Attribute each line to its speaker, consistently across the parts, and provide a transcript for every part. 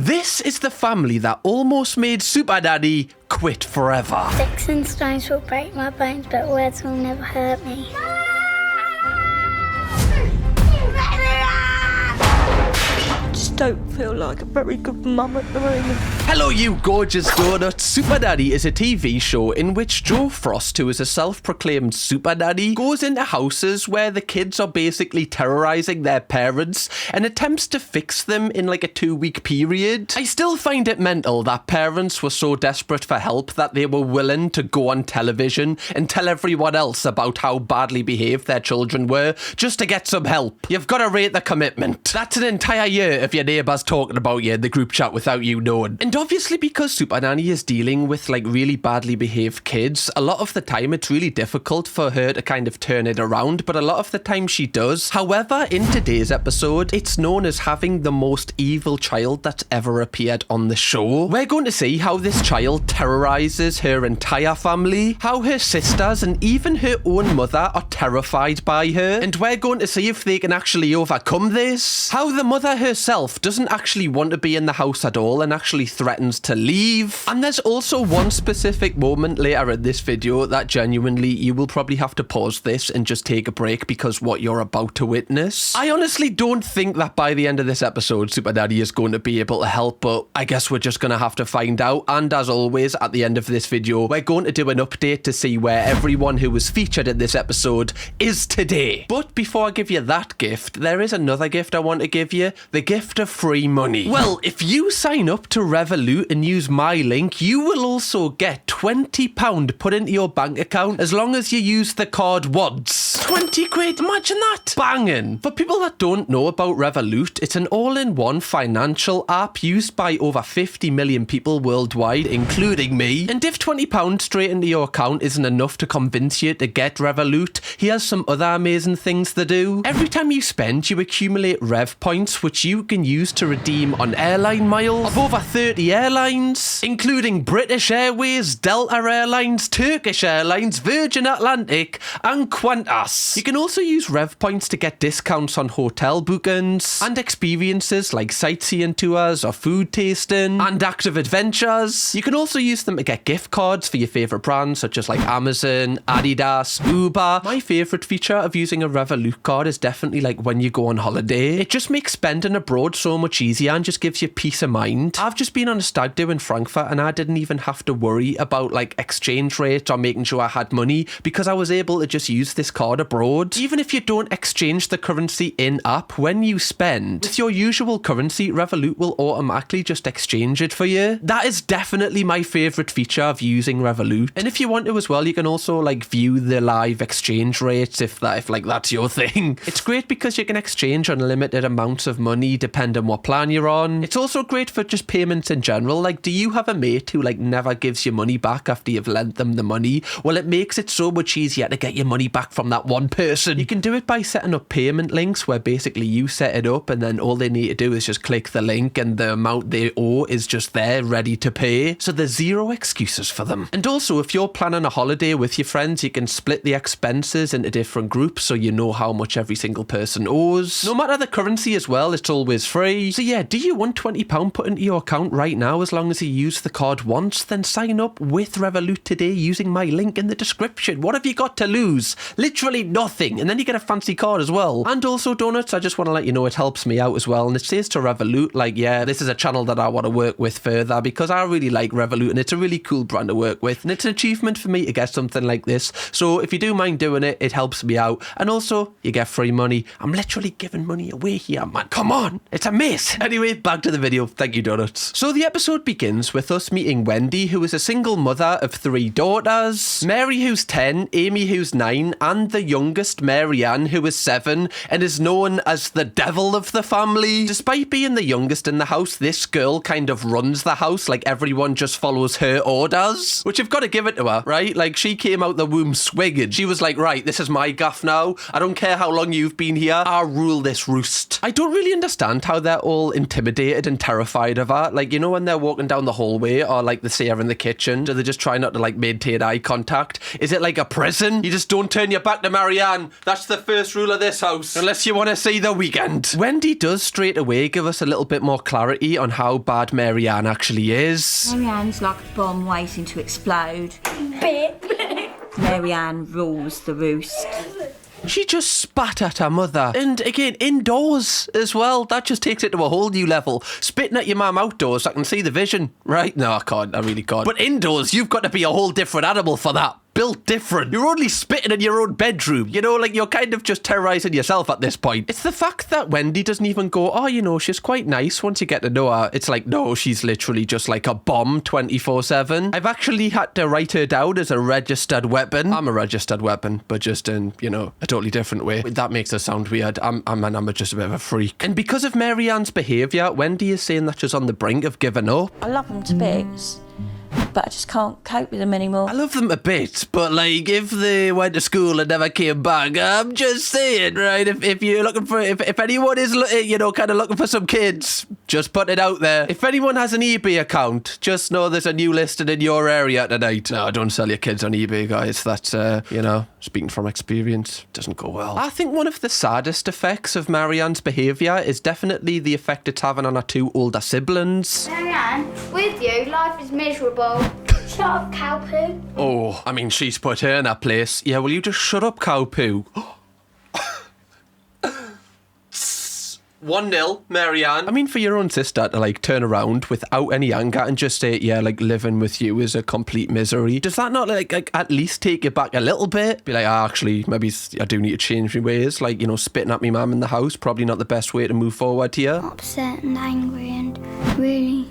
Speaker 1: This is the family that almost made Supernanny quit forever.
Speaker 2: Sticks and stones will break my bones, but words will never hurt me.
Speaker 3: Don't feel like a very good mum at the moment.
Speaker 1: Hello, you gorgeous donuts. Supernanny is a TV show in which Joe Frost, who is a self-proclaimed super nanny, goes into houses where the kids are basically terrorizing their parents and attempts to fix them in like a 2-week period. I still find it mental that parents were so desperate for help that they were willing to go on television and tell everyone else about how badly behaved their children were just to get some help. You've got to rate the commitment. That's an entire year of your neighbours talking about you in the group chat without you knowing. And obviously because Supernanny is dealing with like really badly behaved kids, a lot of the time it's really difficult for her to kind of turn it around, but a lot of the time she does. However, in today's episode, it's known as having the most evil child that's ever appeared on the show. We're going to see how this child terrorizes her entire family, how her sisters and even her own mother are terrified by her, and we're going to see if they can actually overcome this, how the mother herself doesn't actually want to be in the house at all and actually threatens to leave. And there's also one specific moment later in this video that genuinely you will probably have to pause this and just take a break because what you're about to witness. I honestly don't think that by the end of this episode Supernanny is going to be able to help, but I guess we're just going to have to find out. And as always, at the end of this video, we're going to do an update to see where everyone who was featured in this episode is today. But before I give you that gift, there is another gift I want to give you, the gift of free money. Well, if you sign up to Revolut and use my link, you will also get £20 put into your bank account as long as you use the card once. 20 quid, imagine that. Banging. For people that don't know about Revolut, it's an all-in-one financial app used by over 50 million people worldwide, including me. And if £20 straight into your account isn't enough to convince you to get Revolut, he has some other amazing things to do. Every time you spend, you accumulate Rev points, which you can use to redeem on airline miles of over 30 airlines, including British Airways, Delta Airlines, Turkish Airlines, Virgin Atlantic, and Qantas. You can also use Rev points to get discounts on hotel bookings and experiences like sightseeing tours or food tasting and active adventures. You can also use them to get gift cards for your favourite brands such as like Amazon, Adidas, Uber. My favourite feature of using a Revolut card is definitely like when you go on holiday. It just makes spending abroad so much easier and just gives you peace of mind. I've just been on a stag do in Frankfurt and I didn't even have to worry about like exchange rates or making sure I had money because I was able to just use this card abroad. Even if you don't exchange the currency in-app, when you spend with your usual currency, Revolut will automatically just exchange it for you. That is definitely my favourite feature of using Revolut. And if you want to as well, you can also like view the live exchange rates if like that's your thing. It's great because you can exchange unlimited amounts of money depending on what plan you're on. It's also great for just payments in general. Like, do you have a mate who like never gives you money back after you've lent them the money? Well, it makes it so much easier to get your money back from that one person. You can do it by setting up payment links where basically you set it up and then all they need to do is just click the link and the amount they owe is just there ready to pay. So there's zero excuses for them. And also, if you're planning a holiday with your friends, you can split the expenses into different groups so you know how much every single person owes. No matter the currency as well, it's always free. So yeah, do you want £20 put into your account right now as long as you use the card once? Then sign up with Revolut today using my link in the description. What have you got to lose? Literally nothing. And then you get a fancy card as well. And also, donuts, I just want to let you know it helps me out as well. And it says to Revolut, like, yeah, this is a channel that I want to work with further because I really like Revolut and it's a really cool brand to work with. And it's an achievement for me to get something like this. So if you do mind doing it, it helps me out. And also, you get free money. I'm literally giving money away here, man. Come on. It's amazing. Anyway, back to the video. Thank you, donuts. So the episode begins with us meeting Wendy, who is a single mother of 3 daughters. Mary, who's 10, Amy, who's 9, and the youngest, Marianne, who is 7, and is known as the devil of the family. Despite being the youngest in the house, this girl kind of runs the house, like everyone just follows her orders, which I've got to give it to her, right? Like, she came out the womb swinging. She was like, right, this is my gaff now. I don't care how long you've been here. I'll rule this roost. I don't really understand how they're all intimidated and terrified of her. Like, you know, when they're walking down the hallway or like they see her in the kitchen, do they just try not to like maintain eye contact? Is it like a prison? You just don't turn your back to Marianne. That's the first rule of this house. Unless you want to see the weekend. Wendy does straight away give us a little bit more clarity on how bad Marianne actually is.
Speaker 4: Marianne's like a bomb waiting to explode.
Speaker 2: Bit.
Speaker 4: Marianne rules the roost.
Speaker 1: She just spat at her mother. And again, indoors as well. That just takes it to a whole new level. Spitting at your mum outdoors, I can see the vision. Right? No, I can't. I really can't. But indoors, you've got to be a whole different animal for that. Built different. You're only spitting in your own bedroom. You know, like you're kind of just terrorising yourself at this point. It's the fact that Wendy doesn't even go, oh, you know, she's quite nice once you get to know her. It's like, no, she's literally just like a bomb 24/7. I've actually had to write her down as a registered weapon. I'm a registered weapon, but just in, you know, a totally different way. That makes her sound weird. I'm just a bit of a freak. And because of Marianne's behaviour, Wendy is saying that she's on the brink of giving up.
Speaker 4: I love them to bits, but I just can't cope with them anymore.
Speaker 1: I love them a bit, but like if they went to school and never came back, I'm just saying, right? If you're looking for, if anyone is, you know, kind of looking for some kids, just put it out there. If anyone has an eBay account, just know there's a new listing in your area tonight. No, don't sell your kids on eBay, guys. That's, you know, speaking from experience, doesn't go well. I think one of the saddest effects of Marianne's behaviour is definitely the effect it's having on her two older siblings.
Speaker 2: Marianne, with you, life is miserable. Shut up, cow poo.
Speaker 1: Oh, I mean, she's put her in her place. Yeah, will you just shut up, cow poo? 1-0, Marianne. I mean, for your own sister to, like, turn around without any anger and just say, yeah, like, living with you is a complete misery. Does that not, like at least take you back a little bit? Be like, actually, maybe I do need to change my ways. Like, you know, spitting at me mum in the house, probably not the best way to move forward here.
Speaker 2: Upset and angry and really,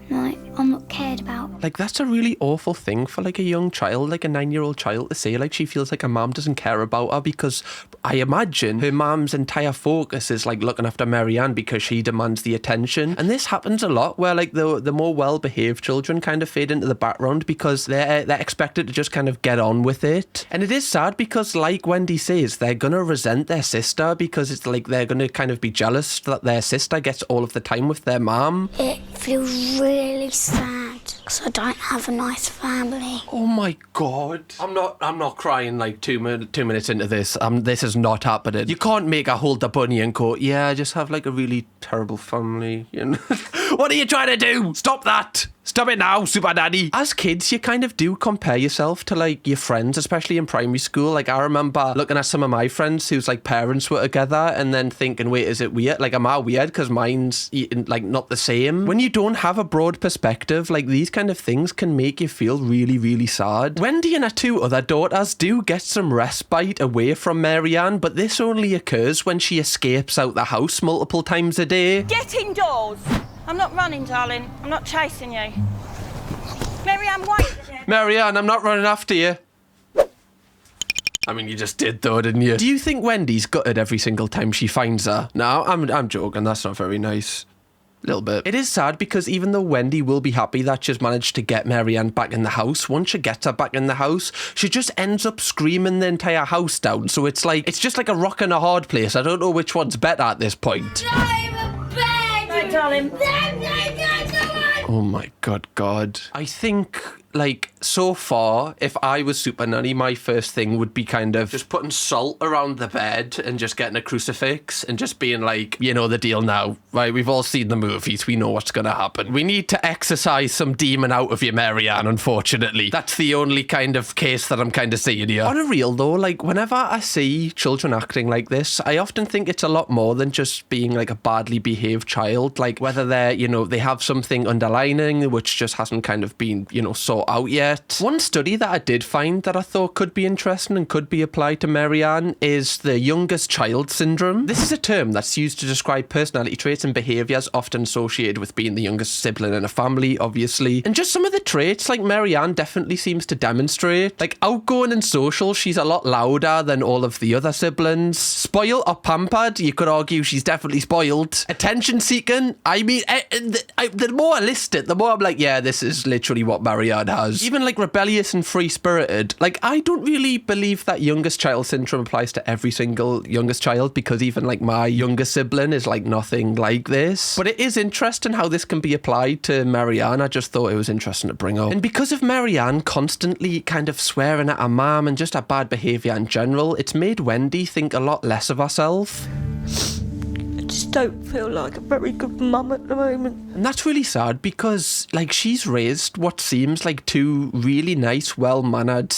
Speaker 2: like, I'm not cared about.
Speaker 1: Like, that's a really awful thing for, like, a young child, like a 9-year-old child to say, like, she feels like her mum doesn't care about her, because I imagine her mum's entire focus is, like, looking after Marianne because she demands the attention. And this happens a lot where, like, the more well-behaved children kind of fade into the background because they're expected to just kind of get on with it. And it is sad because, like Wendy says, they're gonna resent their sister because it's like they're gonna kind of be jealous that their sister gets all of the time with their mum.
Speaker 2: It feels really sad because I don't have a nice family.
Speaker 1: Oh my god. I'm not crying like 2 minutes into this. This is not happening. You can't make her hold the bunny and go, yeah, I just have like a really terrible family. You know? What are you trying to do? Stop that. Stop it now, Supernanny. As kids, you kind of do compare yourself to, like, your friends, especially in primary school. Like, I remember looking at some of my friends whose, like, parents were together and then thinking, wait, is it weird? Like, am I weird because mine's, like, not the same? When you don't have a broad perspective, like, these kind of things can make you feel really, really sad. Wendy and her two other daughters do get some respite away from Marianne, but this only occurs when she escapes out the house multiple times a day.
Speaker 4: Get indoors! I'm not running, darling. I'm not chasing you. Marianne, wait!
Speaker 1: Marianne, I'm not running after you. I mean, you just did though, didn't you? Do you think Wendy's gutted every single time she finds her? No, I'm joking. That's not very nice. A little bit. It is sad because even though Wendy will be happy that she's managed to get Marianne back in the house, once she gets her back in the house, she just ends up screaming the entire house down. So it's like, it's just like a rock and a hard place. I don't know which one's better at this point.
Speaker 4: Right, darling.
Speaker 1: Oh my God. I think, like, so far, if I was Supernanny, my first thing would be kind of just putting salt around the bed and just getting a crucifix and just being like, you know the deal now, right? We've all seen the movies. We know what's going to happen. We need to exorcise some demon out of you, Marianne, unfortunately. That's the only kind of case that I'm kind of seeing here. On a real, though, like, whenever I see children acting like this, I often think it's a lot more than just being, like, a badly behaved child. Like, whether they're, you know, they have something underlining which just hasn't kind of been, you know, sought out yet. One study that I did find that I thought could be interesting and could be applied to Marianne is the youngest child syndrome. This is a term that's used to describe personality traits and behaviours often associated with being the youngest sibling in a family, obviously. And just some of the traits, like, Marianne definitely seems to demonstrate. Like, outgoing and social, she's a lot louder than all of the other siblings. Spoiled or pampered, you could argue she's definitely spoiled. Attention seeking, I mean, the more I list it, the more I'm like, yeah, this is literally what Marianne has. Even like rebellious and free-spirited. Like, I don't really believe that youngest child syndrome applies to every single youngest child, because even like my younger sibling is like nothing like this. But it is interesting how this can be applied to Marianne. I just thought it was interesting to bring up. And because of Marianne constantly kind of swearing at her mum and just her bad behaviour in general, it's made Wendy think a lot less of herself.
Speaker 3: I just don't feel like a very good mum at the moment.
Speaker 1: And that's really sad, because like she's raised what seems like two really nice, well-mannered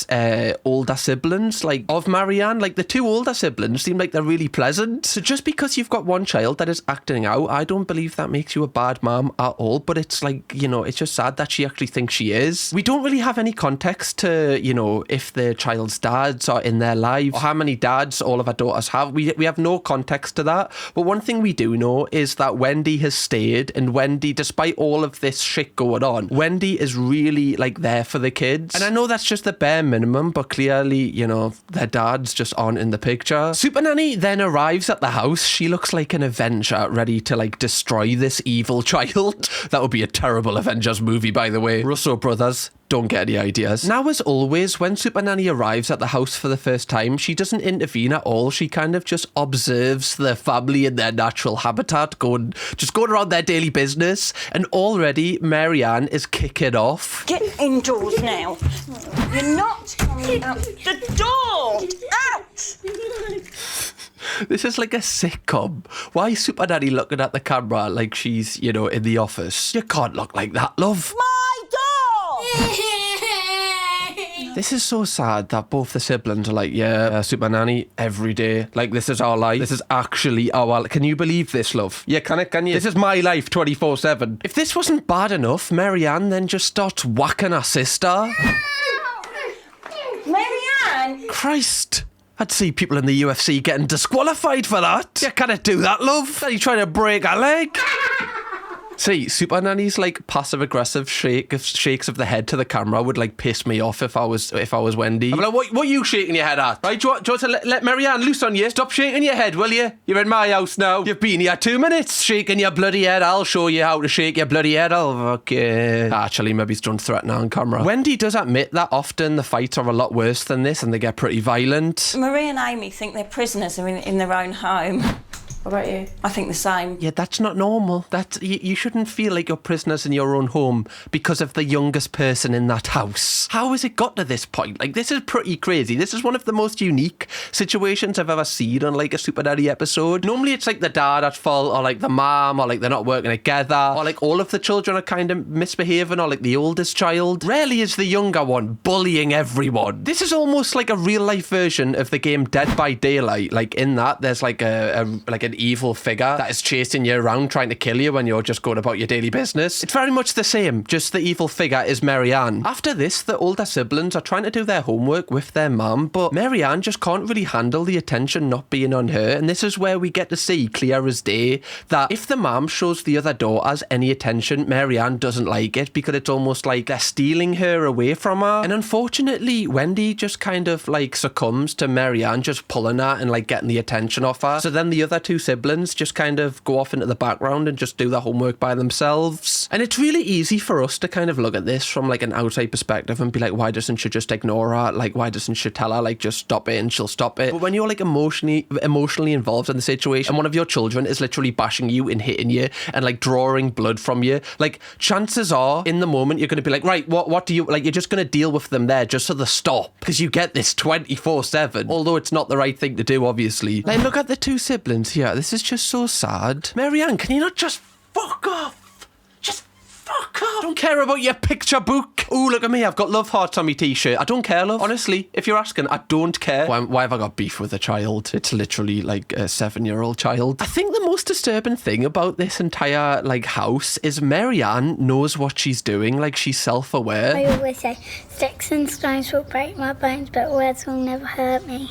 Speaker 1: older siblings like of Marianne. Like the two older siblings seem like they're really pleasant. So just because you've got one child that is acting out, I don't believe that makes you a bad mom at all. But it's like, you know, it's just sad that she actually thinks she is. We don't really have any context to, you know, if the child's dads are in their lives or how many dads all of our daughters have. We have no context to that. But one thing we do know is that Wendy has stayed, and Wendy, despite all of this shit going on, Wendy is really like there for the kids. And I know that's just the bare minimum, but clearly, you know, their dads just aren't in the picture. Supernanny then arrives at the house. She looks like an Avenger ready to like destroy this evil child. That would be a terrible Avengers movie, by the way. Russo brothers, don't get any ideas. Now, as always, when Supernanny arrives at the house for the first time, she doesn't intervene at all. She kind of just observes the family in their natural habitat, going around their daily business. And already, Marianne is kicking off.
Speaker 4: Get indoors now. You're not coming out the door. Out!
Speaker 1: This is like a sitcom. Why is Supernanny looking at the camera like she's, you know, in the office? You can't look like that, love.
Speaker 4: My door!
Speaker 1: This is so sad that both the siblings are like, yeah, Supernanny every day. Like, this is our life. This is actually our life. Can you believe this, love? Yeah, can you? This is my life 24/7. If this wasn't bad enough, Marianne then just starts whacking her sister.
Speaker 4: Marianne!
Speaker 1: Christ. I'd see people in the UFC getting disqualified for that. You can't do that, love. Are you trying to break a leg? See, Supernanny's like passive-aggressive shakes of the head to the camera would like piss me off if I was Wendy. I'm like, what are you shaking your head at? Right, do you want to let Marianne loose on you? Stop shaking your head, will you? You're in my house now. You've been here 2 minutes shaking your bloody head. I'll show you how to shake your bloody head. Okay. Actually, maybe it's done threatening on camera. Wendy does admit that often the fights are a lot worse than this and they get pretty violent.
Speaker 4: Marie and Amy think they're prisoners are in their own home. What about you? I think the same.
Speaker 1: Yeah, that's not normal. You shouldn't feel like you're prisoners in your own home because of the youngest person in that house. How has it got to this point? Like, this is pretty crazy. This is one of the most unique situations I've ever seen on like a Supernanny episode. Normally it's like the dad at fault, or like the mom, or like they're not working together, or like all of the children are kind of misbehaving, or like the oldest child. Rarely is the younger one bullying everyone. This is almost like a real life version of the game Dead by Daylight. Like in that, there's like an evil figure that is chasing you around trying to kill you when you're just going about your daily business. It's very much the same, just the evil figure is Marianne. After this, the older siblings are trying to do their homework with their mum, but Marianne just can't really handle the attention not being on her, and this is where we get to see clear as day that if the mum shows the other daughters any attention, Marianne doesn't like it, because it's almost like they're stealing her away from her. And unfortunately, Wendy just kind of like succumbs to Marianne just pulling her and like getting the attention off her. So then the other two siblings just kind of go off into the background and just do their homework by themselves. And it's really easy for us to kind of look at this from like an outside perspective and be like, why doesn't she just ignore her? Like, why doesn't she tell her, like, just stop it and she'll stop it? But when you're like emotionally involved in the situation, and one of your children is literally bashing you and hitting you and like drawing blood from you, like, chances are in the moment you're going to be like, right, what do you, like, you're just going to deal with them there just so they stop, because you get this 24/7, although it's not the right thing to do, obviously. Like, look at the two siblings here. This is just so sad. Marianne, can you not just fuck off? Just fuck off. I don't care about your picture book. Ooh, look at me. I've got love hearts on my t-shirt. I don't care, love. Honestly, if you're asking, I don't care. Why have I got beef with a child? It's literally like a 7-year-old child. I think the most disturbing thing about this entire like house is Marianne knows what she's doing. Like, she's self-aware.
Speaker 2: I always say, sticks and stones will break my bones, but words will never hurt me.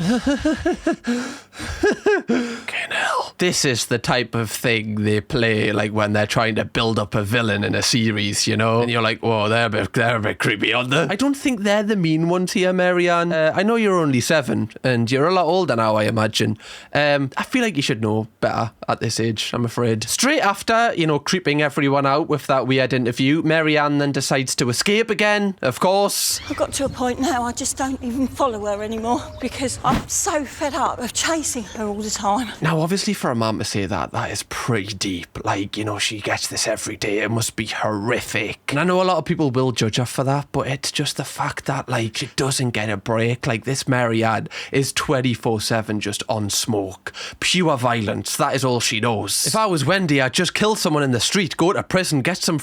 Speaker 1: Fucking hell. This is the type of thing they play like when they're trying to build up a villain in a series, you know? And you're like, whoa, they're a bit bit creepy, aren't they? I don't think they're the mean ones here, Marianne. I know you're only 7, and you're a lot older now, I imagine. I feel like you should know better at this age, I'm afraid. Straight after, creeping everyone out with that weird interview, Marianne then decides to escape again, of course.
Speaker 3: I've got to a point now I just don't even follow her anymore because I'm so fed up of chasing her all the time.
Speaker 1: Now, obviously, for a mum to say that is pretty deep. Like, she gets this every day. It must be horrific. And I know a lot of people will judge her for that, but it's just the fact that, like, she doesn't get a break. Like, this Marianne is 24/7 just on smoke. Pure violence. That is all she knows. If I was Wendy, I'd just kill someone in the street, go to prison, get some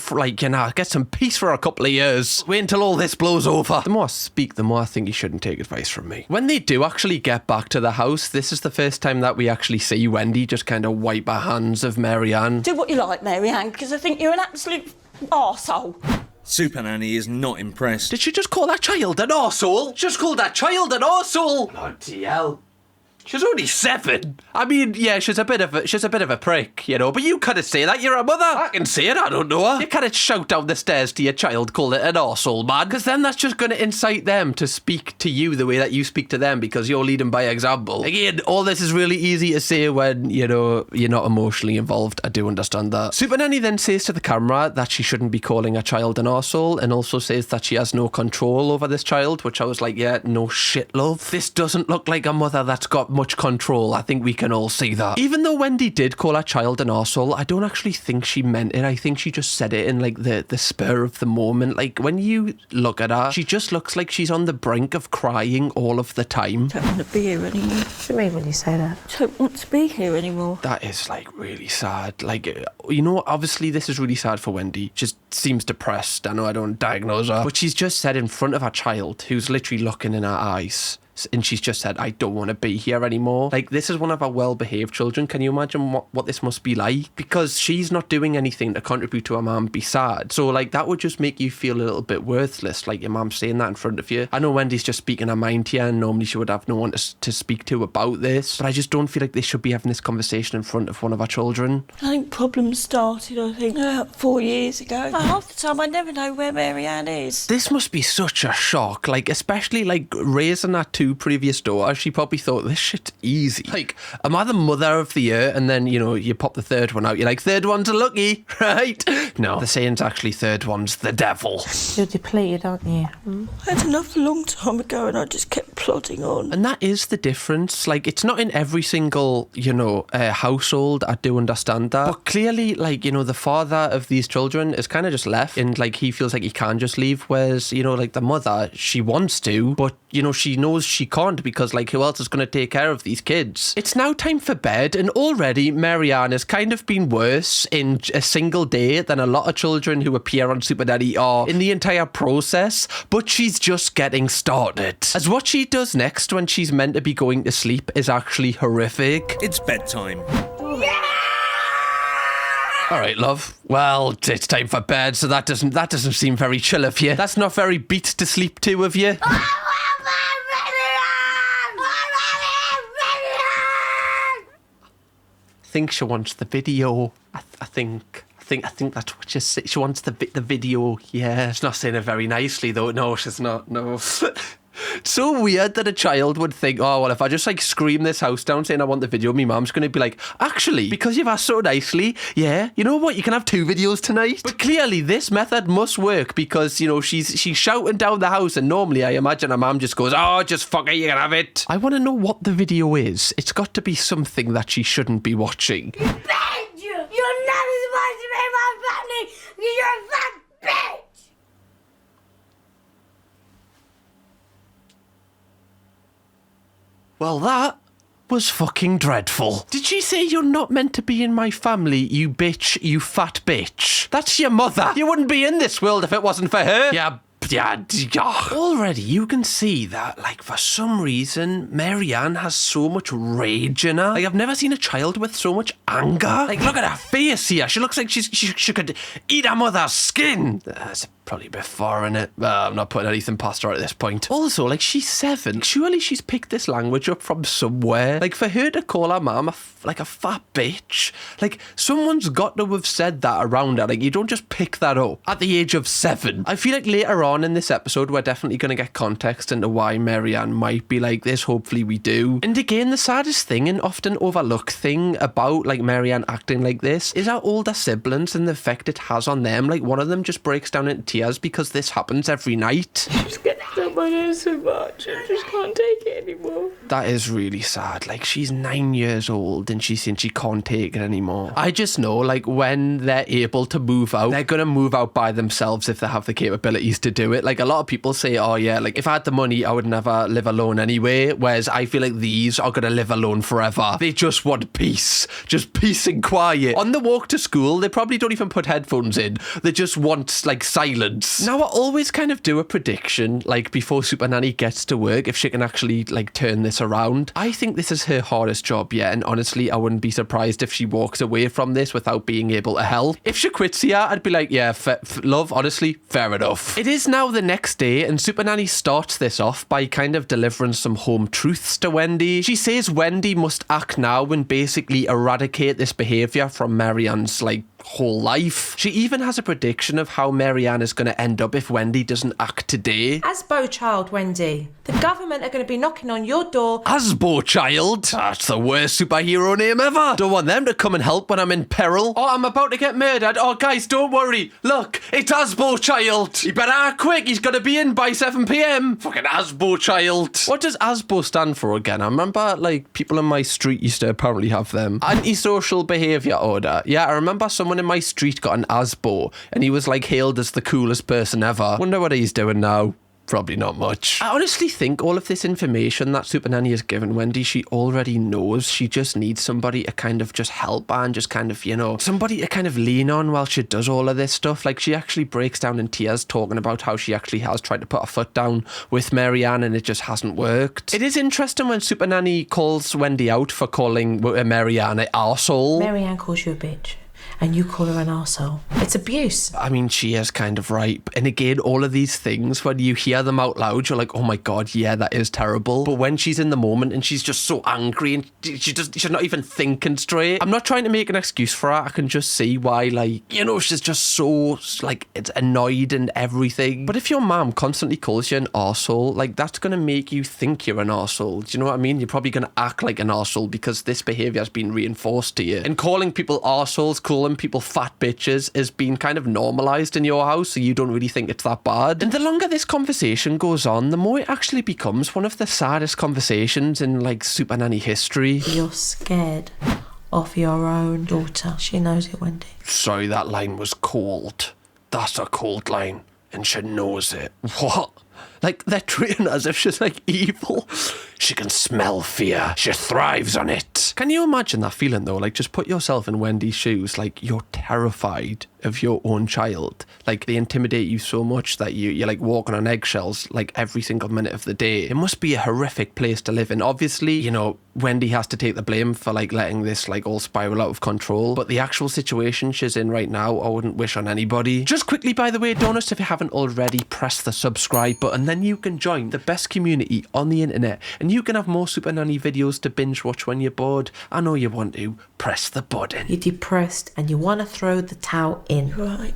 Speaker 1: peace for a couple of years. Wait until all this blows over. The more I speak, the more I think you shouldn't take advice from me. When they do actually get back to the house, this is the first time that we actually see Wendy just kind of wipe her hands of Marianne.
Speaker 3: Do what you like, Marianne, because I think you're an absolute arsehole.
Speaker 5: Supernanny is not impressed.
Speaker 1: Did she just call that child an arsehole? She just called that child an arsehole. Bloody hell. She's only 7. I mean, yeah, she's a bit of a prick, but you couldn't say that. You're a mother. I can say it. I don't know her. You can't shout down the stairs to your child, call it an arsehole, man, because then that's just going to incite them to speak to you the way that you speak to them because you're leading by example. Again, all this is really easy to say when, you're not emotionally involved. I do understand that. Supernanny then says to the camera that she shouldn't be calling a child an arsehole and also says that she has no control over this child, which I was like, yeah, no shit, love. This doesn't look like a mother that's got much control. I think we can all see that. Even though Wendy did call her child an arsehole, I don't actually think she meant it. I think she just said it in like the spur of the moment. Like when you look at her, she just looks like she's on the brink of crying all of the time.
Speaker 3: I don't want to be here anymore.
Speaker 6: What do you mean when you say that?
Speaker 3: I don't want to be here anymore.
Speaker 1: That is like really sad. Like, obviously this is really sad for Wendy. She just seems depressed. I know I don't diagnose her, but she's just said in front of her child, who's literally looking in her eyes, and she's just said, I don't want to be here anymore. Like, this is one of our well-behaved children. Can you imagine what this must be like? Because she's not doing anything to contribute to her mum be sad. So, like, that would just make you feel a little bit worthless, like your mum saying that in front of you. I know Wendy's just speaking her mind here, and normally she would have no one to speak to about this, but I just don't feel like they should be having this conversation in front of one of our children.
Speaker 3: I think problems started, 4 years ago. Half the time I never know where Marianne is.
Speaker 1: This must be such a shock, like, especially, like, raising her 2 previous daughters. She probably thought, this shit's easy. Like, am I the mother of the year? And then, you pop the 3rd one out. You're like, 3rd one's a lucky, right? No, the saying's actually 3rd one's the devil.
Speaker 6: You're depleted, aren't you?
Speaker 3: I had enough a long time ago and I just kept plodding on.
Speaker 1: And that is the difference. Like, it's not in every single, household. I do understand that. But clearly, like, the father of these children is kind of just left and, like, he feels like he can just leave. Whereas, like, the mother, she wants to, but, she knows she can't because, like, who else is going to take care of these kids? It's now time for bed, and already Marianne has kind of been worse in a single day than a lot of children who appear on Supernanny are in the entire process, but she's just getting started. As what she does next when she's meant to be going to sleep is actually horrific.
Speaker 5: It's bedtime.
Speaker 1: All right, love. Well, it's time for bed, so that doesn't seem very chill of you. That's not very beat to sleep to of you. I think she wants the video. I think that's what she said. She wants the video. Yeah, she's not saying it very nicely though. No, she's not. No. It's so weird that a child would think, oh, well, if I just, like, scream this house down saying I want the video, my mum's going to be like, actually, because you've asked so nicely, yeah, you know what, you can have 2 videos tonight. But clearly this method must work because, she's shouting down the house, and normally I imagine a mum just goes, oh, just fuck it, you can have it. I want to know what the video is. It's got to be something that she shouldn't be watching.
Speaker 2: You begged you! You're never supposed to be my family! You're a fat bitch!
Speaker 1: Well, that was fucking dreadful. Did she say you're not meant to be in my family, you bitch, you fat bitch? That's your mother. You wouldn't be in this world if it wasn't for her. Yeah. Already you can see that, like, for some reason Marianne has so much rage in her. Like, I've never seen a child with so much anger. Like, look at her face here. She looks like she could eat her mother's skin. That's probably a bit far in it. I'm not putting anything past her at this point. Also, like, she's 7. Surely she's picked this language up from somewhere. Like, for her to call her mum a fat bitch, like, someone's got to have said that around her. Like, you don't just pick that up at the age of 7. I feel like later on on in this episode, we're definitely going to get context into why Marianne might be like this. Hopefully we do. And again, the saddest thing and often overlooked thing about like Marianne acting like this is our older siblings and the effect it has on them. Like one of them just breaks down into tears because this happens every night.
Speaker 6: She's getting on my nerves so much. I just can't take it anymore.
Speaker 1: That is really sad. Like she's 9 years old and she's saying she can't take it anymore. I just know like when they're able to move out, they're going to move out by themselves if they have the capabilities to do it. Like a lot of people say, oh yeah, like if I had the money, I would never live alone anyway. Whereas I feel like these are going to live alone forever. They just want peace. Just peace and quiet. On the walk to school, they probably don't even put headphones in. They just want like silence. Now I always kind of do a prediction like before Supernanny gets to work if she can actually like turn this around. I think this is her hardest job yet, and honestly I wouldn't be surprised if she walks away from this without being able to help. If she quits here, I'd be like, yeah, love, honestly, fair enough. It is now the next day and Supernanny starts this off by kind of delivering some home truths to Wendy. She says Wendy must act now and basically eradicate this behaviour from Marianne's like whole life. She even has a prediction of how Marianne is going to end up if Wendy doesn't act today.
Speaker 7: Asbo child, Wendy. The government are going to be knocking on your door.
Speaker 1: Asbo child? That's the worst superhero name ever. Don't want them to come and help when I'm in peril. Oh, I'm about to get murdered. Oh, guys, don't worry. Look, it's Asbo child. You better act quick. He's going to be in by 7 p.m. Fucking Asbo child. What does Asbo stand for again? I remember, like, people in my street used to apparently have them. Antisocial behaviour order. Yeah, I remember someone in my street got an Asbo and he was, like, hailed as the coolest person ever. Wonder what he's doing now. Probably not much. I honestly think all of this information that Supernanny has given Wendy, she already knows. She just needs somebody to kind of just help her and just kind of, you know, somebody to kind of lean on while she does all of this stuff. Like, she actually breaks down in tears talking about how she actually has tried to put her foot down with Marianne and it just hasn't worked. It is interesting when Supernanny calls Wendy out for calling Marianne an arsehole.
Speaker 7: Marianne calls you a bitch. And you call her an arsehole. It's abuse.
Speaker 1: I mean, she is kind of right. And again, all of these things, when you hear them out loud, you're like, oh my God, yeah, that is terrible. But when she's in the moment and she's just so angry and she's not even thinking straight. I'm not trying to make an excuse for her. I can just see why, like, you know, she's just so, like, it's annoyed and everything. But if your mom constantly calls you an arsehole, like, that's going to make you think you're an arsehole. Do you know what I mean? You're probably going to act like an arsehole because this behaviour has been reinforced to you. And calling people arseholes, calling people fat bitches has been kind of normalised in your house, so you don't really think it's that bad. And the longer this conversation goes on, the more it actually becomes one of the saddest conversations in like Supernanny history.
Speaker 7: You're scared of your own daughter. She knows it, Wendy.
Speaker 1: Sorry, that line was cold. That's a cold line, and she knows it. What? Like, they're treating her as if she's, like, evil. She can smell fear. She thrives on it. Can you imagine that feeling, though? Like, just put yourself in Wendy's shoes. Like, you're terrified of your own child. Like, they intimidate you so much that you're, like, walking on eggshells, like, every single minute of the day. It must be a horrific place to live in. Obviously, you know, Wendy has to take the blame for, like, letting this, like, all spiral out of control. But the actual situation she's in right now, I wouldn't wish on anybody. Just quickly, by the way, donuts, if you haven't already, press the subscribe button. Then you can join the best community on the internet. And you can have more Supernanny videos to binge watch when you're bored. I know you want to. Press the button.
Speaker 7: You're depressed and you want to throw the towel in.
Speaker 6: Right.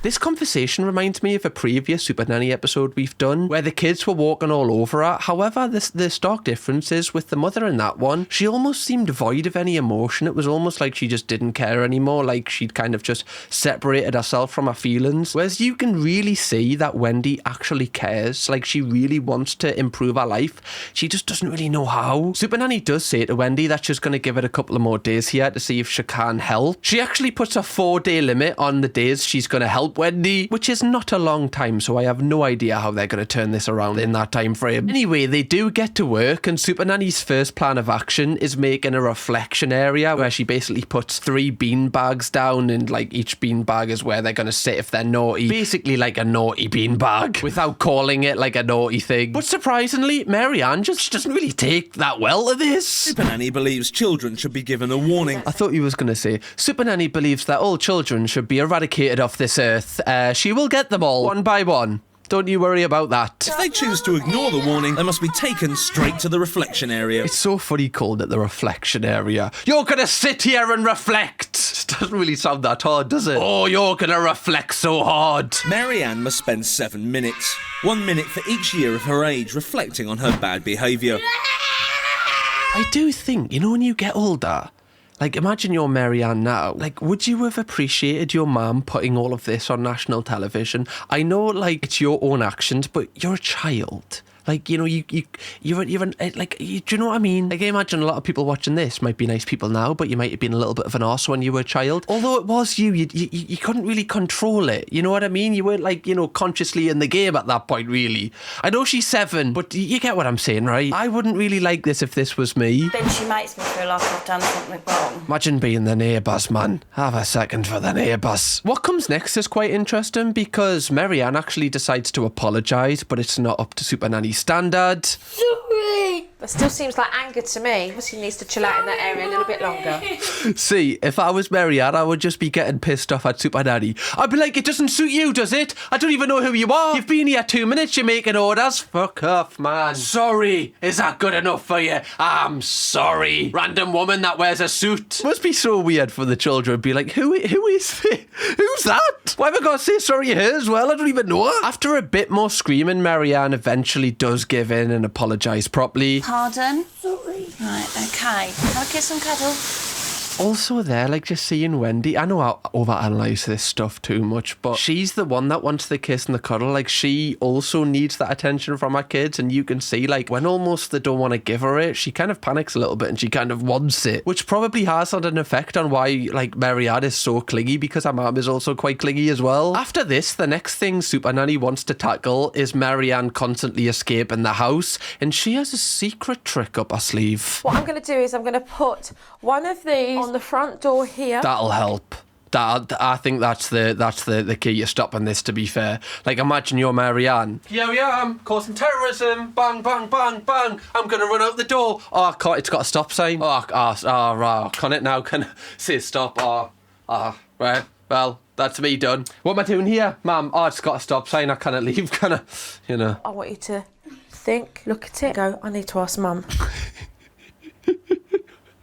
Speaker 1: This conversation reminds me of a previous Supernanny episode we've done where the kids were walking all over her. However, the stark difference is with the mother in that one, she almost seemed void of any emotion. It was almost like she just didn't care anymore, like she'd kind of just separated herself from her feelings. Whereas you can really see that Wendy actually cares, like she really wants to improve her life. She just doesn't really know how. Supernanny does say to Wendy that she's going to give it a couple of more days here to see if she can help. She actually puts a 4-day limit on the days she's going to help Wendy, which is not a long time, so I have no idea how they're going to turn this around in that time frame. Anyway, they do get to work, and Supernanny's first plan of action is making a reflection area where she basically puts 3 bean bags down, and like each bean bag is where they're going to sit if they're naughty. Basically like a naughty bean bag, without calling it like a naughty thing. But surprisingly, Marianne just doesn't really take that well to this.
Speaker 5: Supernanny believes children should be given a warning.
Speaker 1: I thought he was going to say, Supernanny believes that all children should be eradicated off this earth. She will get them all, one by one. Don't you worry about that.
Speaker 5: If they choose to ignore the warning, they must be taken straight to the reflection area.
Speaker 1: It's so funny called it the reflection area. You're gonna sit here and reflect. It doesn't really sound that hard, does it? Oh, you're gonna reflect so hard.
Speaker 5: Marianne must spend 7 minutes. 1 minute for each year of her age reflecting on her bad behaviour.
Speaker 1: I do think, you know, when you get older, like, imagine you're Marianne now. Like, would you have appreciated your mum putting all of this on national television? I know, like, it's your own actions, but you're a child. Like, you know, you're like, do you know what I mean? Like, I imagine a lot of people watching this might be nice people now, but you might have been a little bit of an arse when you were a child. Although it was you couldn't really control it. You know what I mean? You weren't, like, you know, consciously in the game at that point, really. I know she's 7, but you get what I'm saying, right? I wouldn't really like this if this was me.
Speaker 4: Then she makes me feel like I've done something wrong.
Speaker 1: Imagine being the neighbours, man. Have a second for the neighbours. What comes next is quite interesting because Marianne actually decides to apologise, but it's not up to Supernanny's standard.
Speaker 2: Sorry.
Speaker 7: That still seems like anger to me. Obviously needs to chill out in that area a little bit longer.
Speaker 1: See, if I was Marianne, I would just be getting pissed off at Supernanny. I'd be like, it doesn't suit you, does it? I don't even know who you are. You've been here 2 minutes, you're making orders. Fuck off, man. Sorry. Is that good enough for you? I'm sorry. Random woman that wears a suit. Must be so weird for the children. Be like, who is it? Who's that? Why have I got to say sorry to her as well? I don't even know her. After a bit more screaming, Marianne eventually does give in and apologise properly.
Speaker 4: Pardon?
Speaker 2: Sorry.
Speaker 4: Right, okay. Can I kiss and cuddle?
Speaker 1: Also there, like, just seeing Wendy, I know I overanalyse this stuff too much, but she's the one that wants the kiss and the cuddle. Like, she also needs that attention from her kids, and you can see, like, when almost they don't want to give her it, she kind of panics a little bit and she kind of wants it, which probably has had an effect on why, like, Marianne is so clingy, because her mum is also quite clingy as well. After this, the next thing Supernanny wants to tackle is Marianne constantly escaping the house, and she has a secret trick up her sleeve.
Speaker 7: What I'm going to do is I'm going to put one of these on the front door here.
Speaker 1: That'll help. I think that's the key to stopping this, to be fair. Like, imagine you're Marianne. Here we are, I'm causing terrorism. Bang, bang, bang, bang. I'm going to run out the door. Oh, it's got a stop sign. Can it now? Can I say stop? Right. Well, that's me done. What am I doing here? Ma'am, it's got a stop sign. I cannot leave, can I? You know.
Speaker 7: I want you to think, look at it, go, I need to ask Mum.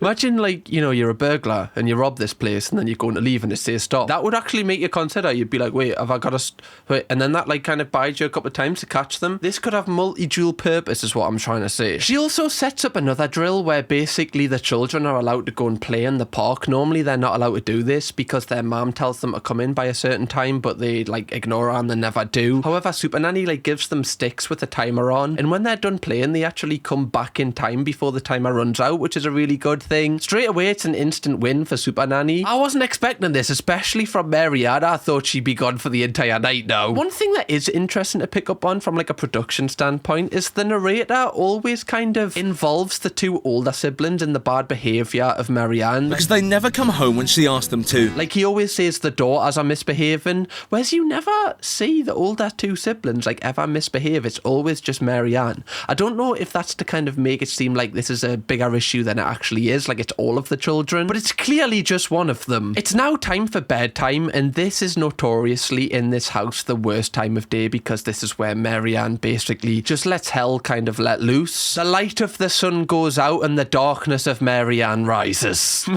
Speaker 1: Imagine, like, you know, you're a burglar and you rob this place and then you're going to leave and it says stop. That would actually make you consider. You'd be like, wait, have I got to... Wait, and then that, like, kind of buys you a couple of times to catch them. This could have multi-dual purpose is what I'm trying to say. She also sets up another drill where basically the children are allowed to go and play in the park. Normally they're not allowed to do this because their mum tells them to come in by a certain time, but they, like, ignore her and they never do. However, Supernanny, like, gives them sticks with a timer on, and when they're done playing, they actually come back in time before the timer runs out, which is a really good thing. Straight away, it's an instant win for Supernanny. I wasn't expecting this, especially from Marianne. I thought she'd be gone for the entire night now. One thing that is interesting to pick up on from, like, a production standpoint is the narrator always kind of involves the two older siblings in the bad behaviour of Marianne.
Speaker 5: Because they never come home when she asks them to.
Speaker 1: Like, he always says the daughters are misbehaving, whereas you never see the older two siblings, like, ever misbehave. It's always just Marianne. I don't know if that's to kind of make it seem like this is a bigger issue than it actually is, like it's all of the children, but it's clearly just one of them. It's now time for bedtime, and this is notoriously in this house the worst time of day because this is where Marianne basically just lets hell kind of let loose. The light of the sun goes out and the darkness of Marianne rises.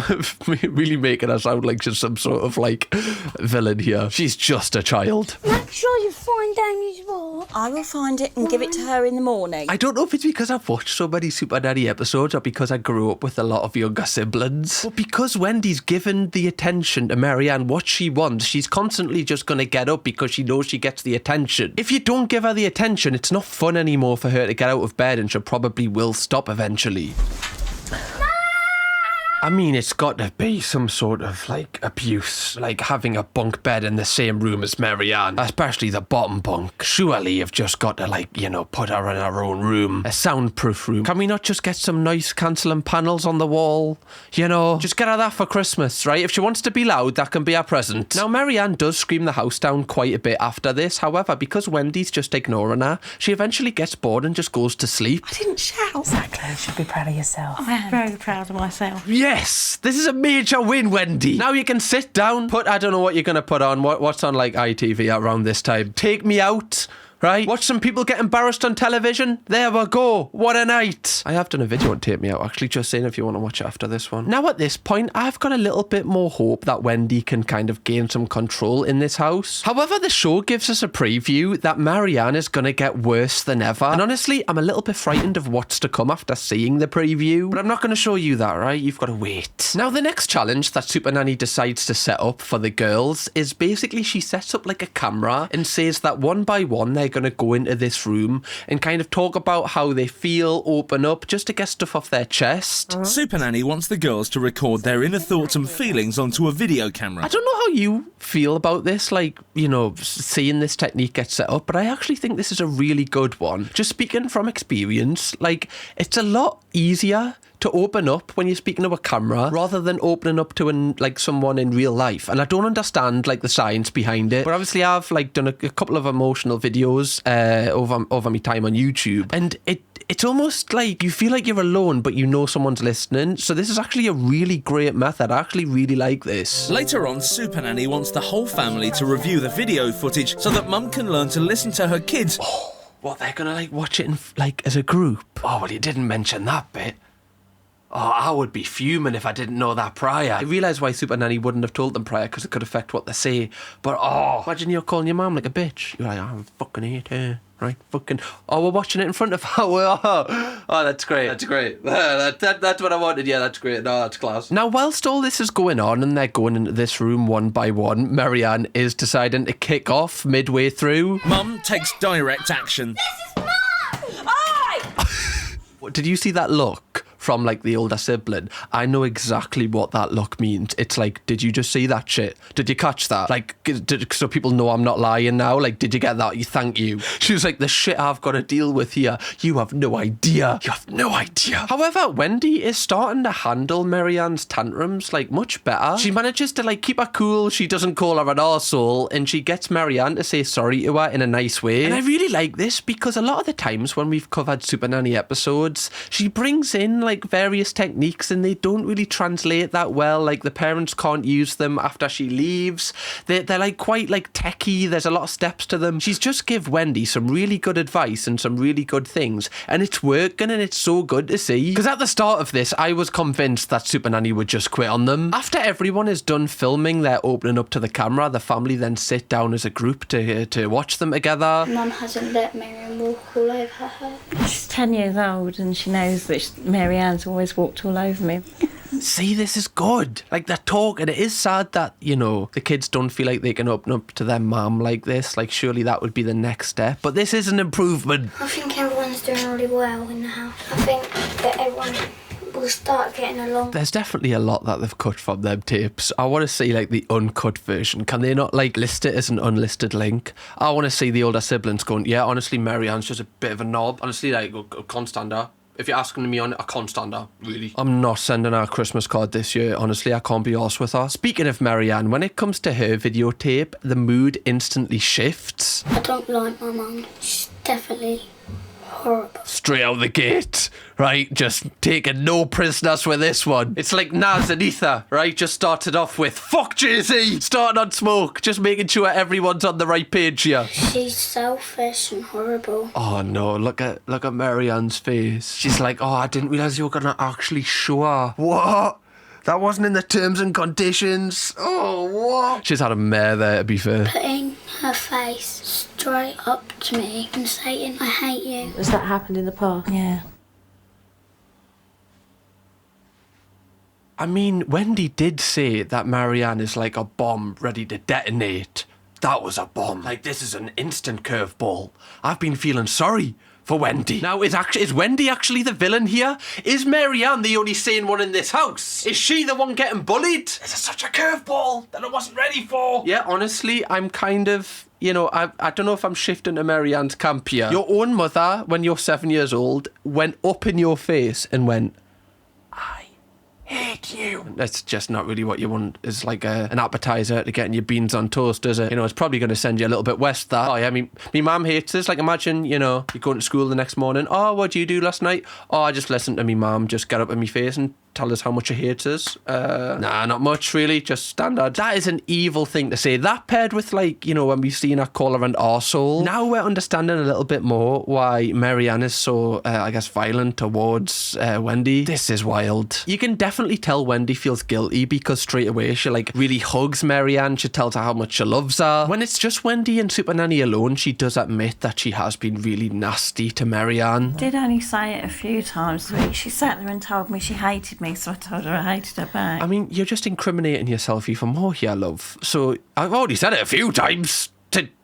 Speaker 1: Really making her sound like she's some sort of, like, villain here. She's just a child.
Speaker 2: Make sure you find Amy's ball.
Speaker 3: I will find it and give it to her in the morning.
Speaker 1: I don't know if it's because I've watched so many Supernanny episodes or because I grew up with a lot of younger siblings, but because Wendy's given the attention to Marianne what she wants, she's constantly just going to get up because she knows she gets the attention. If you don't give her the attention, it's not fun anymore for her to get out of bed, and she probably will stop eventually. I mean, it's got to be some sort of, like, abuse, like having a bunk bed in the same room as Marianne, especially the bottom bunk. Surely you've just got to, like, you know, put her in her own room, a soundproof room. Can we not just get some noise cancelling panels on the wall? You know, just get her that for Christmas, right? If she wants to be loud, that can be our present. Now, Marianne does scream the house down quite a bit after this. However, because Wendy's just ignoring her, she eventually gets bored and just goes to sleep.
Speaker 7: I didn't shout. Exactly. You should be proud of yourself.
Speaker 4: I am very proud of myself.
Speaker 1: Yes, this is a major win, Wendy. Now you can sit down. I don't know what you're going to put on. What's on, like, ITV around this time? Take Me Out right? Watch some people get embarrassed on television. There we go. What a night. I have done a video on Take Me Out, actually, just saying if you want to watch it after this one. Now, at this point, I've got a little bit more hope that Wendy can kind of gain some control in this house. However, the show gives us a preview that Marianne is going to get worse than ever. And honestly, I'm a little bit frightened of what's to come after seeing the preview. But I'm not going to show you that, right? You've got to wait. Now, the next challenge that Supernanny decides to set up for the girls is basically she sets up like a camera and says that one by one they're going to go into this room and kind of talk about how they feel, open up, just to get stuff off their chest.
Speaker 5: Supernanny wants the girls to record their inner thoughts and feelings onto a video camera.
Speaker 1: I don't know how you feel about this, like, you know, seeing this technique get set up, but I actually think this is a really good one. Just speaking from experience, like, it's a lot easier to open up when you're speaking to a camera rather than opening up to like someone in real life. And I don't understand like the science behind it, but obviously I've like done a couple of emotional videos over my time on YouTube, and it's almost like you feel like you're alone, but you know someone's listening. So this is actually a really great method. I actually really like this.
Speaker 5: Later on, Supernanny wants the whole family to review the video footage so that Mum can learn to listen to her kids.
Speaker 1: What, they're gonna like watch it in, like as a group? Oh, well, you didn't mention that bit. Oh, I would be fuming if I didn't know that prior. I realise why Supernanny wouldn't have told them prior, because it could affect what they say. But, imagine you're calling your mum like a bitch. You're like, I fucking hate her. Right, fucking... Oh, we're watching it in front of her. Oh, that's great. That's great. That's what I wanted. Yeah, that's great. No, that's class. Now, whilst all this is going on and they're going into this room one by one, Marianne is deciding to kick off midway through.
Speaker 5: Mum takes direct action.
Speaker 2: This is mine! Oi!
Speaker 1: Did you see that look from like the older sibling? I know exactly what that look means. It's like, did you just see that shit? Did you catch that? Like, so people know I'm not lying now. Like, did you get that? Thank you. She was like, the shit I've got to deal with here. You have no idea. You have no idea. However, Wendy is starting to handle Marianne's tantrums like much better. She manages to like keep her cool. She doesn't call her an arsehole, and she gets Marianne to say sorry to her in a nice way. And I really like this because a lot of the times when we've covered Supernanny episodes, she brings in like various techniques and they don't really translate that well. Like the parents can't use them after she leaves. They're like quite like techie. There's a lot of steps to them. She's just give Wendy some really good advice and some really good things, and it's working, and it's so good to see. Because at the start of this, I was convinced that Supernanny would just quit on them. After everyone is done filming their opening up to the camera, the family then sit down as a group to watch them together.
Speaker 2: Mum hasn't let Marianne walk all over her.
Speaker 4: She's 10 years old and she knows that Marianne's always walked all over me.
Speaker 1: See, this is good. Like, they're talking. It is sad that, you know, the kids don't feel like they can open up to their mum like this. Like, surely that would be the next step. But this is an improvement.
Speaker 2: I think everyone's doing really well in the house. I think that everyone will start getting along.
Speaker 1: There's definitely a lot that they've cut from them tapes. I want to see, like, the uncut version. Can they not, like, list it as an unlisted link? I want to see the older siblings going, yeah, honestly, Marianne's just a bit of a knob. Honestly, like, I can't stand her. If you're asking me on it, I can't stand her, really. I'm not sending her a Christmas card this year. Honestly, I can't be arsed with her. Speaking of Marianne, when it comes to her videotape, the mood instantly shifts.
Speaker 2: I don't like my mum. She's definitely horrible.
Speaker 1: Straight out the gate, right? Just taking no prisoners with this one. It's like Naz and Ether, right? Just started off with, fuck Jay-Z, starting on smoke, just making sure everyone's on the right page here.
Speaker 2: She's selfish and horrible.
Speaker 1: Oh no, look at Marianne's face. She's like, oh, I didn't realise you were going to actually show her. What? That wasn't in the terms and conditions. Oh, what? She's had a mare there, to be fair.
Speaker 2: Putting her face straight up to me and saying, I hate you.
Speaker 7: Has that happened in the past?
Speaker 4: Yeah.
Speaker 1: I mean, Wendy did say that Marianne is like a bomb ready to detonate. That was a bomb. Like, this is an instant curveball. I've been feeling sorry for Wendy. Now, is Wendy actually the villain here? Is Marianne the only sane one in this house? Is she the one getting bullied? This is such a curveball that I wasn't ready for. Yeah, honestly, I'm kind of... You know, I don't know if I'm shifting to Marianne's camp here. Your own mother, when you're 7 years old, went up in your face and went, I hate you. That's just not really what you want as like an appetizer to getting your beans on toast, is it? You know, it's probably going to send you a little bit west, that. Oh, yeah, me mum hates this. Like, imagine, you know, you're going to school the next morning. Oh, what did you do last night? Oh, I just listened to me mum just get up in my face and tell us how much he hates us. Nah, not much really, just standard. That is an evil thing to say. That paired with, like, you know, when we've seen her call her an arsehole. Now we're understanding a little bit more why Marianne is so, I guess, violent towards Wendy. This is wild. You can definitely tell Wendy feels guilty because straight away she, like, really hugs Marianne. She tells her how much she loves her. When it's just Wendy and Supernanny alone, she does admit that she has been really nasty to Marianne.
Speaker 8: Did only say it a few times. She sat there and told me she hated me, so I told her I hated her back.
Speaker 1: I mean, you're just incriminating yourself even more here, love. So, I've already said it a few times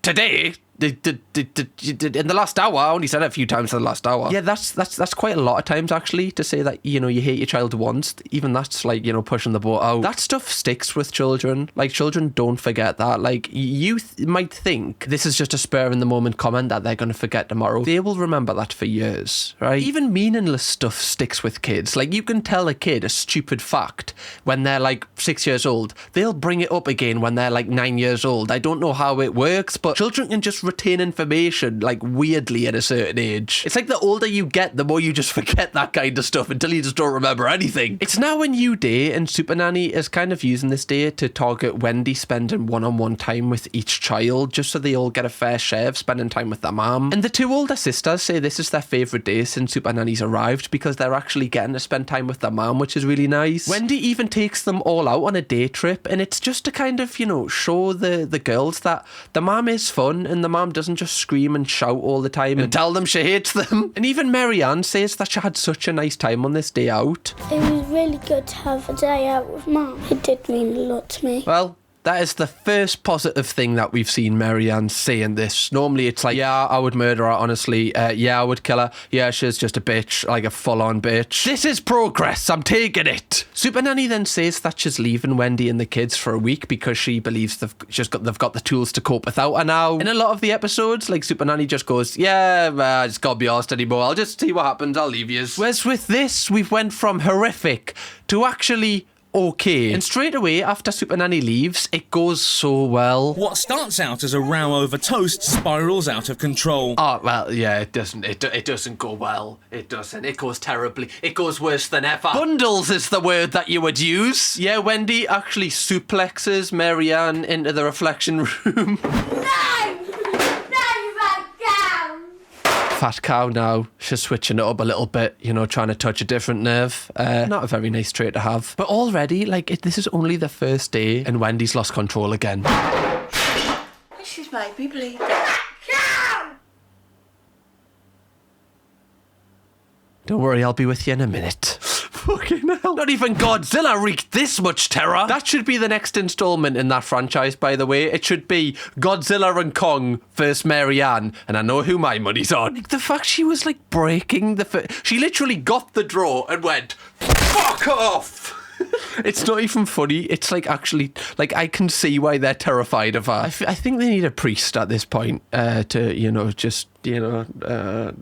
Speaker 1: today. In the last hour, I only said it a few times in the last hour. Yeah, that's quite a lot of times, actually, to say that, you know, you hate your child once. Even that's, like, you know, pushing the boat out. That stuff sticks with children. Like, children don't forget that. Like, you might think this is just a spur-in-the-moment comment that they're going to forget tomorrow. They will remember that for years, right? Even meaningless stuff sticks with kids. Like, you can tell a kid a stupid fact when they're, like, 6 years old. They'll bring it up again when they're, like, 9 years old. I don't know how it works, but children can just retain information, like, weirdly at a certain age. It's like the older you get, the more you just forget that kind of stuff until you just don't remember anything. It's now a new day, and Supernanny is kind of using this day to target Wendy spending one-on-one time with each child, just so they all get a fair share of spending time with their mum. And the two older sisters say this is their favourite day since Supernanny's arrived because they're actually getting to spend time with their mum, which is really nice. Wendy even takes them all out on a day trip, and it's just to kind of, you know, show the girls that the mum is fun and the mum doesn't just scream and shout all the time and tell them she hates them. And even Marianne says that she had such a nice time on this day out.
Speaker 2: It was really good to have a day out with Mum. It did mean a lot to me.
Speaker 1: Well, that is the first positive thing that we've seen Marianne say in this. Normally it's like, yeah, I would murder her, honestly. Yeah, I would kill her. Yeah, she's just a bitch, like a full-on bitch. This is progress. I'm taking it. Supernanny then says that she's leaving Wendy and the kids for a week because she believes they've got the tools to cope without her now. In a lot of the episodes, like, Supernanny just goes, yeah, I just can't be arsed anymore. I'll just see what happens. I'll leave you. Whereas with this, we've went from horrific to actually okay. And straight away after Supernanny leaves, it goes so well.
Speaker 5: What starts out as a row over toast spirals out of control.
Speaker 1: Oh, well, yeah, it doesn't. It doesn't go well. It doesn't. It goes terribly. It goes worse than ever. Bundles is the word that you would use. Yeah, Wendy actually suplexes Marianne into the reflection room.
Speaker 2: No!
Speaker 1: Fat cow now. She's switching it up a little bit, you know, trying to touch a different nerve. Not a very nice trait to have. But already, like, this is only the first day and Wendy's lost control again.
Speaker 7: She's made me bleed.
Speaker 1: Don't worry, I'll be with you in a minute. Fucking hell. Not even Godzilla wreaked this much terror. That should be the next installment in that franchise, by the way. It should be Godzilla and Kong versus Marianne. And I know who my money's on. Like, the fact she was, like, breaking she literally got the draw and went, fuck off. It's not even funny. It's, like, actually, like, I can see why they're terrified of her. I think they need a priest at this point to, you know, just, you know,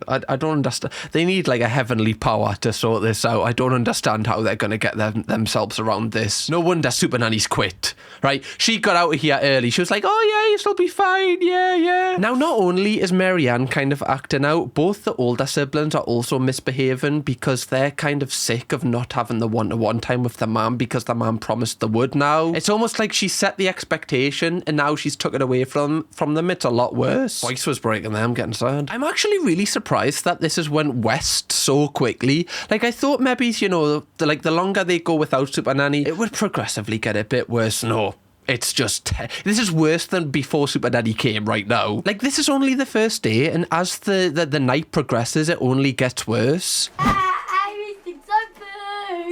Speaker 1: I don't understand. They need, like, a heavenly power to sort this out. I don't understand how they're going to get themselves around this. No wonder Supernanny's quit, right? She got out of here early. She was like, oh, yeah, you'll be fine. Yeah, yeah. Now, not only is Marianne kind of acting out, both the older siblings are also misbehaving because they're kind of sick of not having the one-to-one time with their mum because their mum promised they would now. It's almost like she set the expectation and now she's took it away from them. It's a lot worse. Voice was breaking there. I'm getting sad. I'm actually really surprised that this has went west so quickly. Like, I thought maybe, you know, the longer they go without Supernanny, it would progressively get a bit worse. No. It's just, this is worse than before Supernanny came right now. Like, this is only the first day, and as the night progresses, it only gets worse.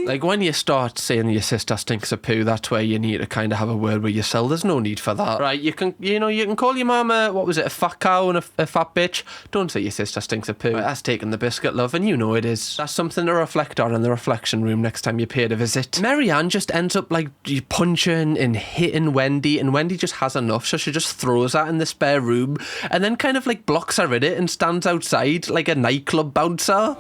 Speaker 1: Like, when you start saying your sister stinks of poo, that's where you need to kind of have a word with yourself. There's no need for that. Right, you can call your mum a fat cow and a fat bitch. Don't say your sister stinks of poo. Right, that's taking the biscuit, love, and you know it is. That's something to reflect on in the reflection room next time you pay it a visit. Marianne just ends up, like, punching and hitting Wendy, and Wendy just has enough, so she just throws her in the spare room, and then kind of, like, blocks her in it and stands outside like a nightclub bouncer.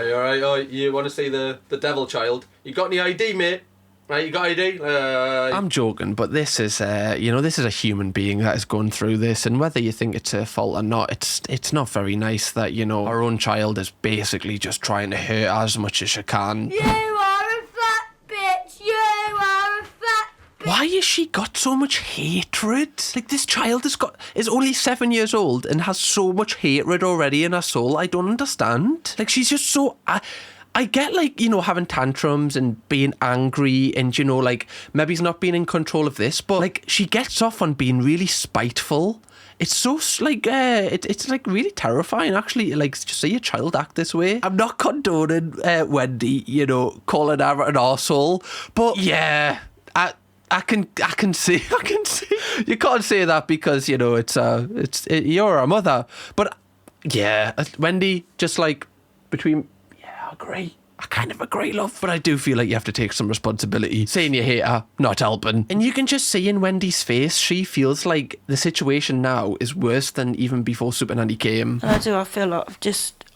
Speaker 1: Alright, oh, you want to see the devil child? You got any ID, mate? Right, you got ID? I'm joking, but this is, this is a human being that is going through this, and whether you think it's her fault or not, it's not very nice that, our own child is basically just trying to hurt her as much as she can.
Speaker 2: You are a fat bitch. You are a fat bitch.
Speaker 1: Why has she got so much hatred? Like, this child is only 7 years old and has so much hatred already in her soul. I don't understand. Like, she's just so... I get, like, having tantrums and being angry and, like, maybe he's not being in control of this, but, like, she gets off on being really spiteful. It's so, like, it's like, really terrifying, actually, like, to see a child act this way. I'm not condoning Wendy, calling her an arsehole, but, yeah, I can see. You can't say that because, you're a mother. But, yeah, Wendy, just, like, between... agree. I kind of agree, love, but I do feel like you have to take some responsibility. Saying you hate her, not helping. And you can just see in Wendy's face, she feels like the situation now is worse than even before Supernanny came.
Speaker 3: And I feel like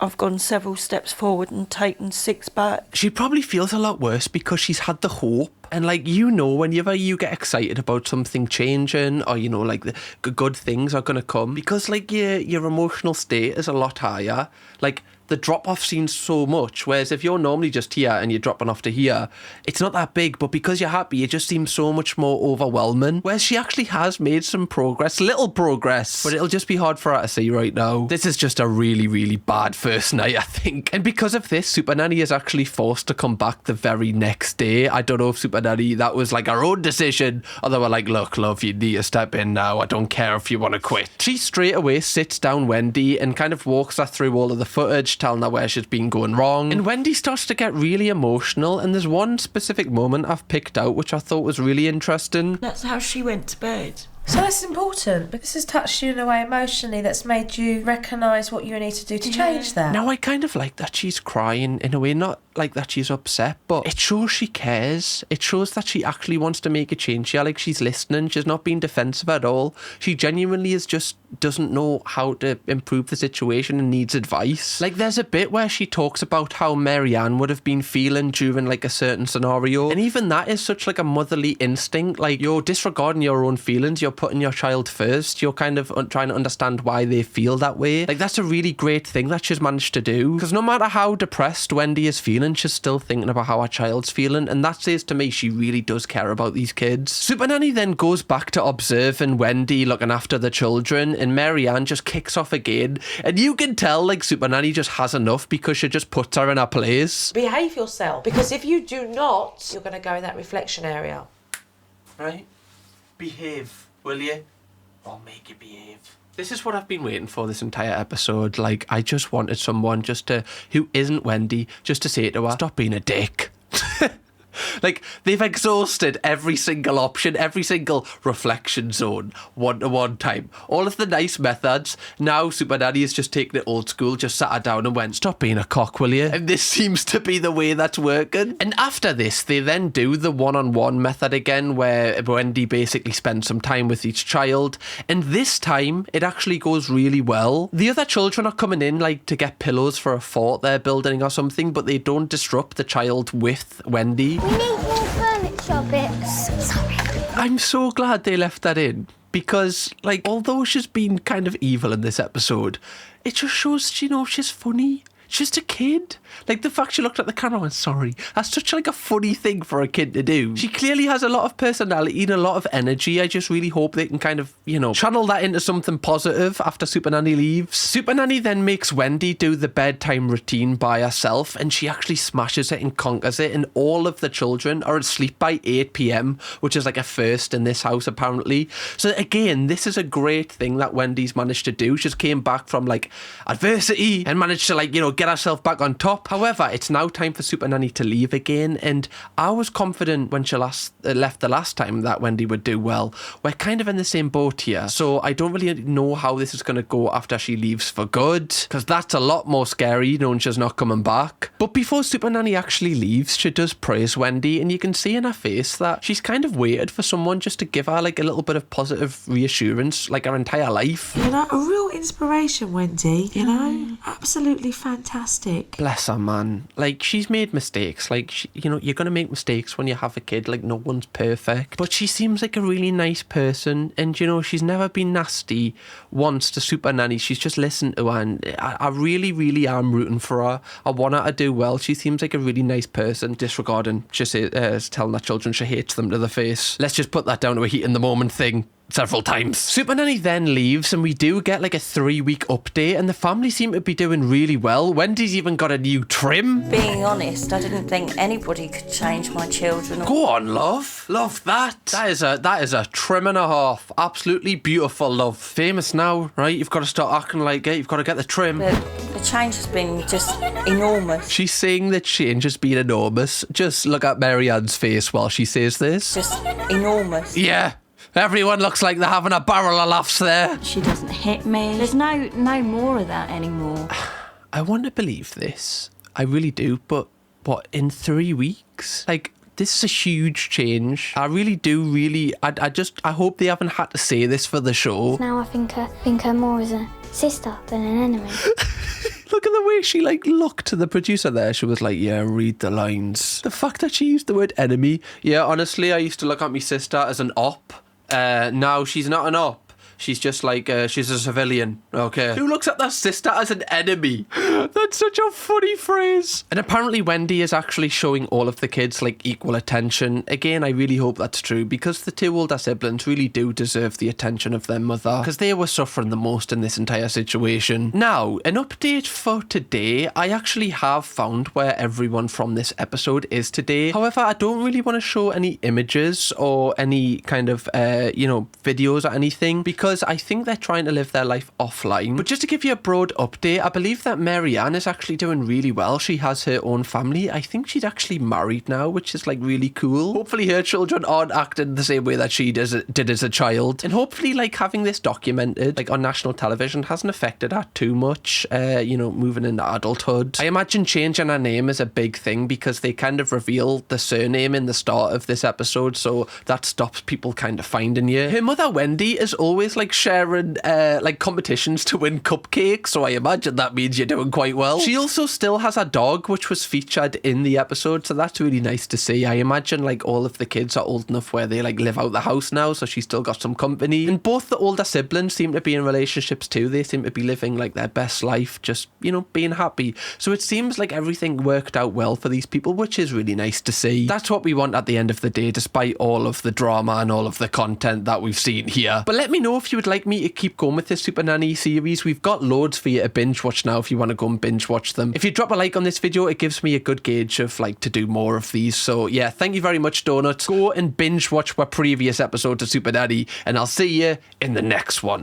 Speaker 3: I've gone several steps forward and taken 6 back.
Speaker 1: She probably feels a lot worse because she's had the hope. And, like, whenever you get excited about something changing or, like, the good things are going to come, because, like, your emotional state is a lot higher. Like, the drop-off seems so much, whereas if you're normally just here and you're dropping off to here, it's not that big, but because you're happy, it just seems so much more overwhelming. Whereas she actually has made some progress, little progress, but it'll just be hard for her to see right now. This is just a really, really bad first night, I think. And because of this, Supernanny is actually forced to come back the very next day. I don't know if Supernanny, that was like her own decision, or they were like, look, love, you need to step in now. I don't care if you want to quit. She straight away sits down Wendy and kind of walks her through all of the footage, telling her where she's been going wrong. And Wendy starts to get really emotional, and there's one specific moment I've picked out which I thought was really interesting.
Speaker 3: That's how she went to bed.
Speaker 7: So that's important, because this has touched you in a way emotionally that's made you recognise what you need to do to change that.
Speaker 1: Now, I kind of like that she's crying in a way, not like that she's upset, but it shows she cares. It shows that she actually wants to make a change. Yeah, like, she's listening. She's not being defensive at all. She genuinely doesn't know how to improve the situation and needs advice. Like, there's a bit where she talks about how Marianne would have been feeling during, like, a certain scenario, and even that is such, like, a motherly instinct. Like, you're disregarding your own feelings. You're putting your child first. You're kind of trying to understand why they feel that way. Like, that's a really great thing that she's managed to do, because no matter how depressed Wendy is feeling, she's still thinking about how her child's feeling, and that says to me she really does care about these kids. Supernanny then goes back to observing Wendy looking after the children, and Marianne just kicks off again, and you can tell, like, Supernanny just has enough because she just puts her in her place.
Speaker 7: Behave yourself, because if you do not, you're going to go in that reflection area.
Speaker 1: Right? Behave, will you? I'll make you behave. This is what I've been waiting for this entire episode. Like, I just wanted someone who isn't Wendy, just to say to her, stop being a dick. Like, they've exhausted every single option, every single reflection zone, one-to-one time. All of the nice methods. Now Supernanny has just taken it old school, just sat her down and went, stop being a cock, will you? And this seems to be the way that's working. And after this, they then do the one-on-one method again, where Wendy basically spends some time with each child. And this time, it actually goes really well. The other children are coming in, like, to get pillows for a fort they're building or something, but they don't disrupt the child with Wendy.
Speaker 2: We need more furniture bits. Sorry.
Speaker 1: I'm so glad they left that in, because, like, although she's been kind of evil in this episode, it just shows, she's funny. She's just a kid. Like, the fact she looked at the camera and went, sorry, that's such, like, a funny thing for a kid to do. She clearly has a lot of personality and a lot of energy. I just really hope they can kind of, channel that into something positive after Supernanny leaves. Supernanny then makes Wendy do the bedtime routine by herself, and she actually smashes it and conquers it, and all of the children are asleep by 8 p.m, which is like a first in this house, apparently. So again, this is a great thing that Wendy's managed to do. She's came back from, like, adversity and managed to, like, get herself back on top. However, it's now time for Supernanny to leave again, and I was confident when she left the last time that Wendy would do well. We're kind of in the same boat here, so I don't really know how this is going to go after she leaves for good, because that's a lot more scary knowing she's not coming back. But before Supernanny actually leaves, she does praise Wendy, and you can see in her face that she's kind of waited for someone just to give her, like, a little bit of positive reassurance, like, her entire life.
Speaker 7: A real inspiration, Wendy, absolutely fantastic. fantastic.
Speaker 1: Bless her, man. Like, she's made mistakes. Like, you know, you're going to make mistakes when you have a kid. Like, no one's perfect. But she seems like a really nice person. And, you know, she's never been nasty once to Supernanny. She's just listened to her. And I really, really am rooting for her. I want her to do well. She seems like a really nice person. Disregarding, just telling her children she hates them to the face. Let's just put that down to a heat in the moment thing. Several times. Supernanny then leaves and we do get like a 3-week update and the family seem to be doing really well. Wendy's even got a new trim.
Speaker 8: Being honest, I didn't think anybody could change my children.
Speaker 1: Go on, love. Love that. That is a trim and a half. Absolutely beautiful, love. Famous now, right? You've got to start acting like it. You've got to get the trim.
Speaker 8: The change has been just enormous.
Speaker 1: She's saying the change has been enormous. Just look at Mary Ann's face while she says this.
Speaker 8: Just enormous.
Speaker 1: Yeah. Everyone looks like they're having a barrel of laughs there.
Speaker 8: She doesn't hit me. There's no more of that anymore.
Speaker 1: I want to believe this. I really do. But what, in 3 weeks? Like, this is a huge change. I really do, really. I hope they haven't had to say this for the show.
Speaker 9: Now I think her more as a sister than an enemy.
Speaker 1: Look at the way she, like, looked to the producer there. She was like, yeah, read the lines. The fact that she used the word enemy. Yeah, honestly, I used to look at my sister as an op. Now she's not an op. She's just like, she's a civilian, okay? Who looks at their sister as an enemy? That's such a funny phrase. And apparently Wendy is actually showing all of the kids, like, equal attention. Again, I really hope that's true, because the 2 older siblings really do deserve the attention of their mother, because they were suffering the most in this entire situation. Now, an update for today. I actually have found where everyone from this episode is today. However, I don't really want to show any images or any kind of, videos or anything, because I think they're trying to live their life offline. But just to give you a broad update, I believe that Mary Ann is actually doing really well. She has her own family. I think she's actually married now, which is like really cool. Hopefully her children aren't acting the same way that she did as a child. And hopefully, like, having this documented, like, on national television hasn't affected her too much, moving into adulthood. I imagine changing her name is a big thing because they kind of reveal the surname in the start of this episode, so that stops people kind of finding you. Her mother, Wendy, is always like sharing like competitions to win cupcakes, so I imagine that means you're doing quite well. She also still has a dog which was featured in the episode, so that's really nice to see. I imagine like all of the kids are old enough where they like live out the house now, so she's still got some company. And both the older siblings seem to be in relationships too. They seem to be living like their best life, just, you know, being happy. So it seems like everything worked out well for these people, which is really nice to see. That's what we want at the end of the day, despite all of the drama and all of the content that we've seen here. But let me know if you would like me to keep going with this Supernanny series. We've got loads for you to binge watch now if you want to go and binge watch them. If you drop a like on this video, it gives me a good gauge of like to do more of these. So yeah, thank you very much, Donuts. Go and binge watch our previous episodes of Supernanny and I'll see you in the next one.